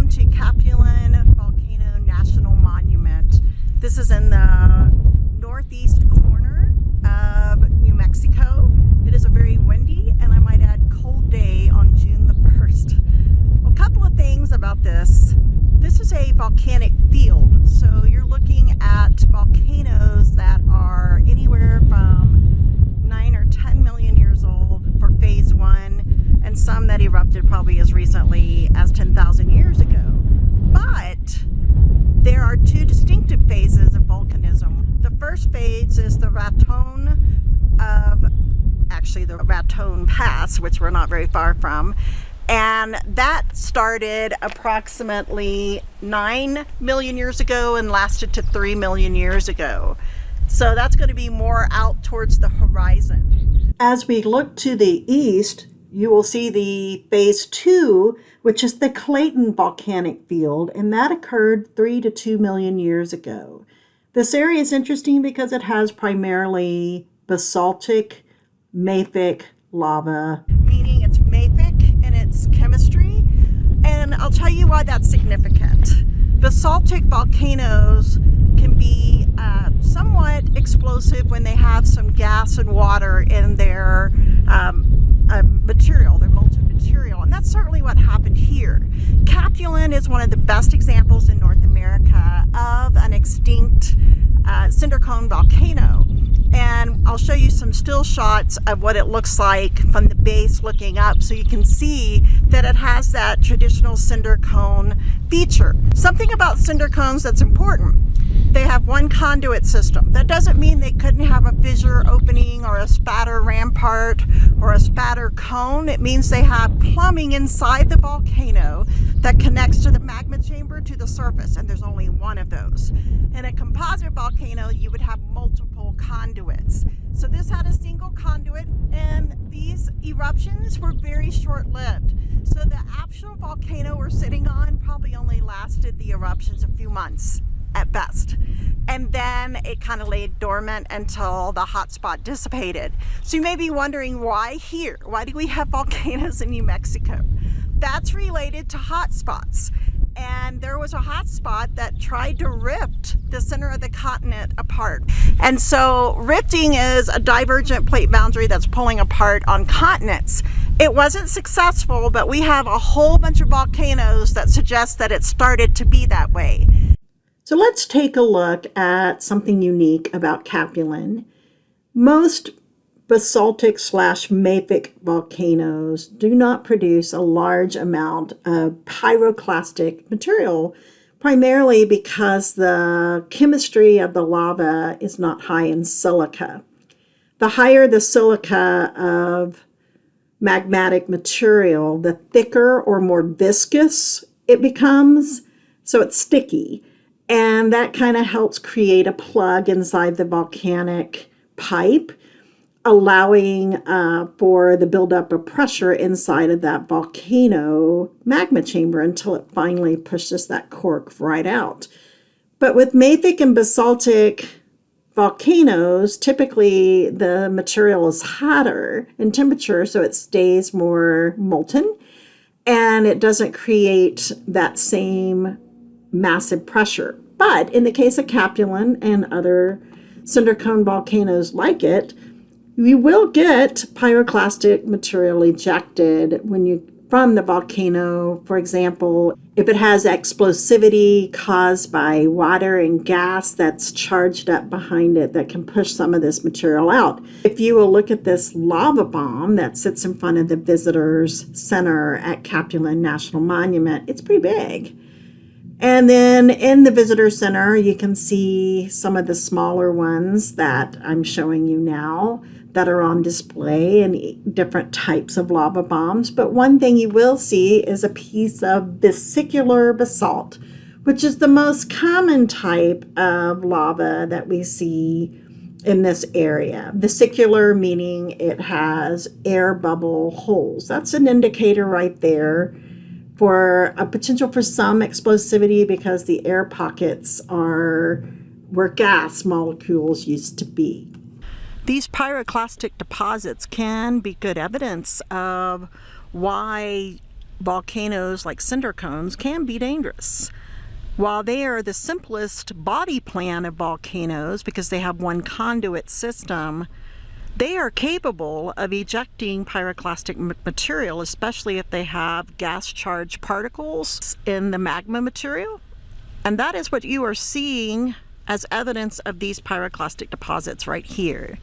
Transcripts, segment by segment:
welcome to Capulin Volcano National Monument. This is in the northeast corner of New Mexico. It is a very windy and I might add cold day on June the 1st. A couple of things about this. This is a volcanic field, so you're looking at volcanoes that are anywhere from 9 or 10 million years old for phase one, and some that erupted probably as recently as 10,000 years ago. But there are two distinctive phases of volcanism. The first phase is the Raton Pass, which we're not very far from. And that started approximately 9 million years ago and lasted to 3 million years ago. So that's going to be more out towards the horizon. As we look to the east, you will see the phase 2, which is the Clayton volcanic field, and that occurred 3 to 2 million years ago. This area is interesting because it has primarily basaltic, mafic lava, meaning it's mafic in its chemistry, and I'll tell you why that's significant. Basaltic volcanoes can be somewhat explosive when they have some gas and water in their material, their molten material, and that's certainly what happened here. Capulin is one of the best examples in North America of an extinct cinder cone volcano, and I'll show you some still shots of what it looks like from the base looking up, so you can see that it has that traditional cinder cone feature. Something about cinder cones that's important: they have one conduit system. That doesn't mean they couldn't have a fissure opening or a spatter rampart or a spatter cone. It means they have plumbing inside the volcano that connects to the magma chamber to the surface, and there's only one of those. In a composite volcano, you would have multiple conduits. So this had a single conduit, and these eruptions were very short-lived. So the actual volcano we're sitting on probably only lasted the eruptions a few months at best, and then it kind of laid dormant until the hotspot dissipated. So you may be wondering, why here? Why do we have volcanoes in New Mexico? That's related to hotspots, and there was a hotspot that tried to rift the center of the continent apart. And so rifting is a divergent plate boundary that's pulling apart on continents. It wasn't successful, but we have a whole bunch of volcanoes that suggest that it started to be that way. So let's take a look at something unique about Capulin. Most basaltic / mafic volcanoes do not produce a large amount of pyroclastic material, primarily because the chemistry of the lava is not high in silica. The higher the silica of magmatic material, the thicker or more viscous it becomes, so it's sticky. And that kind of helps create a plug inside the volcanic pipe, allowing for the buildup of pressure inside of that volcano magma chamber until it finally pushes that cork right out. But with mafic and basaltic volcanoes, typically the material is hotter in temperature, so it stays more molten, and it doesn't create that same massive pressure. But in the case of Capulin and other cinder cone volcanoes like it, you will get pyroclastic material ejected from the volcano. For example, if it has explosivity caused by water and gas that's charged up behind it that can push some of this material out. If you will look at this lava bomb that sits in front of the visitors center at Capulin National Monument, it's pretty big. And then in the visitor center, you can see some of the smaller ones that I'm showing you now that are on display in different types of lava bombs. But one thing you will see is a piece of vesicular basalt, which is the most common type of lava that we see in this area. Vesicular meaning it has air bubble holes. That's an indicator right there for a potential for some explosivity, because the air pockets are where gas molecules used to be. These pyroclastic deposits can be good evidence of why volcanoes like cinder cones can be dangerous. While they are the simplest body plan of volcanoes because they have one conduit system, they are capable of ejecting pyroclastic material, especially if they have gas-charged particles in the magma material. And that is what you are seeing as evidence of these pyroclastic deposits right here.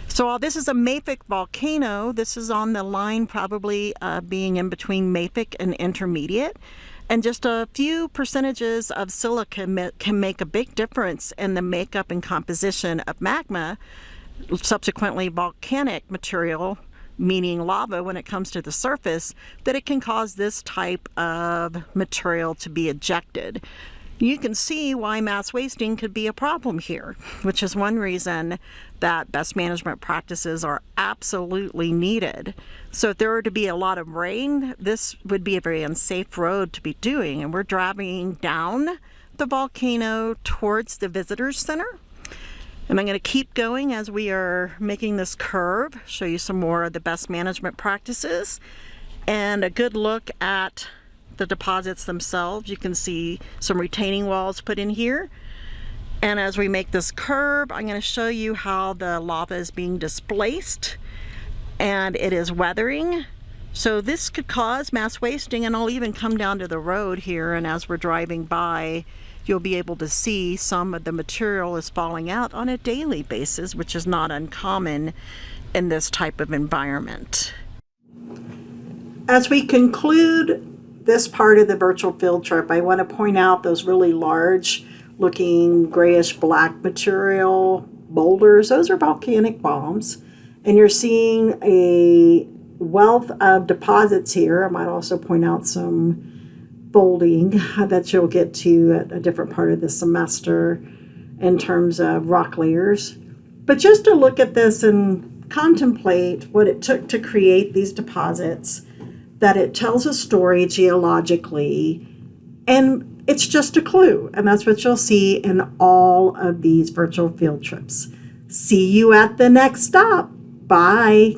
So while this is a mafic volcano, this is on the line probably being in between mafic and intermediate. And just a few percentages of silica can make a big difference in the makeup and composition of magma, subsequently volcanic material, meaning lava when it comes to the surface, that it can cause this type of material to be ejected. You can see why mass wasting could be a problem here, which is one reason that best management practices are absolutely needed. So if there were to be a lot of rain, this would be a very unsafe road to be doing. And we're driving down the volcano towards the visitors center. And I'm going to keep going as we are making this curve, show you some more of the best management practices and a good look at the deposits themselves. You can see some retaining walls put in here. And as we make this curve, I'm going to show you how the lava is being displaced and it is weathering. So this could cause mass wasting, and I'll even come down to the road here, and as we're driving by, you'll be able to see some of the material is falling out on a daily basis, which is not uncommon in this type of environment. As we conclude this part of the virtual field trip, I want to point out those really large looking grayish black material boulders. Those are volcanic bombs, and you're seeing a wealth of deposits here. I might also point out some folding that you'll get to at a different part of the semester in terms of rock layers. But just to look at this and contemplate what it took to create these deposits, that it tells a story geologically, and it's just a clue. And that's what you'll see in all of these virtual field trips. See you at the next stop. Bye.